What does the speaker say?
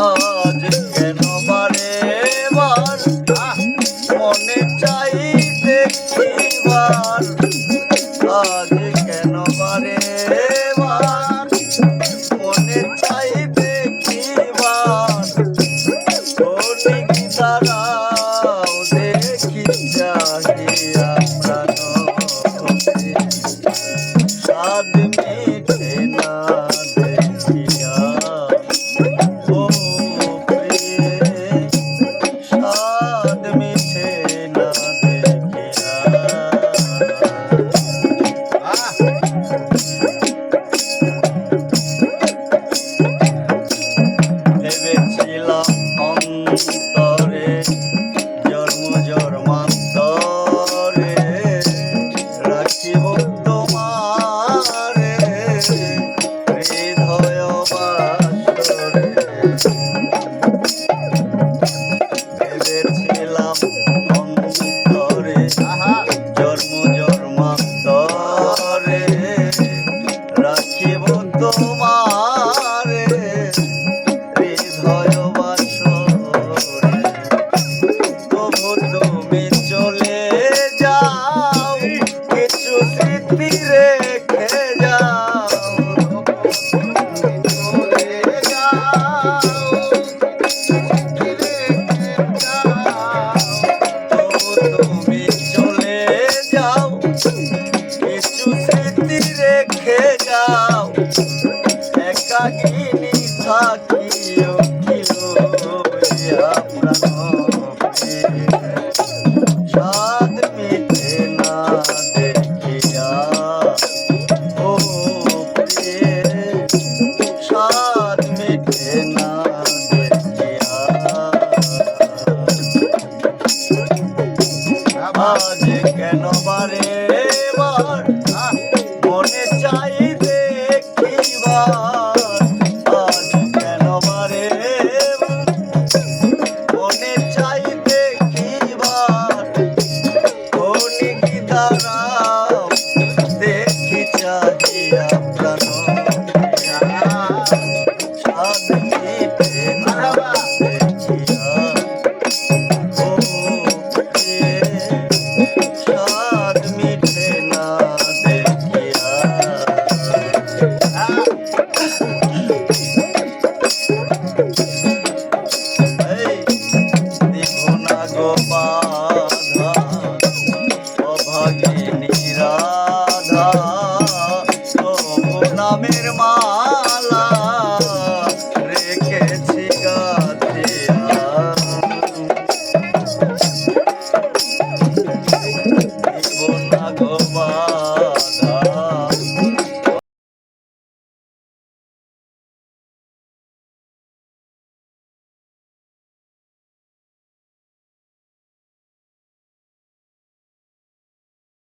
আজ কেন বারে বার মনে চাই দেখিবার, আজ কেন বারে বার মনে চাই দেখিবার, কোনি কি দাঁড়াও দেখি চাহিয়া প্রাণ সাদ মিঠে না দেখিয়া, ও প্রিয়ে সাদ মিঠে না দেখিয়া। ভেবেছিলাম অন্তরে জন্ম জন্মান্তরে রাখিব তোমারে হৃদয় বাসরে, ভেবেছিলাম অন্তরে জন্ম জন্মান্তরে রাখিব তোমারে হৃদয় বাসরে, তবু তুমি চলে যাও কিছু স্মৃতি রেখে যাও, চলে যাও তবু তুমি চলে যাও কিছু স্মৃতি রেখে যাও, একাকিনী থাকিও কিলইয়া প্রাণকে সাদ মিঠে না দেখিয়া, ও প্রিয়ে সাদ মিঠে না দেখিয়া। আজ কেন বারে বার মনে চাই দেখিবার, আজ কেন বারে মনে চাই দেখিবার, কোনি কি দাঁড়াও দেখি চাহিয়া প্রাণ সাদ মিঠে না দেখিয়া, ও প্রিয়ে সাদ মিঠে না দেখিয়া। দিব না গো বাধা অভাগিনী রাধা, তবু নামের মালা রেখেছি গাথিয়া।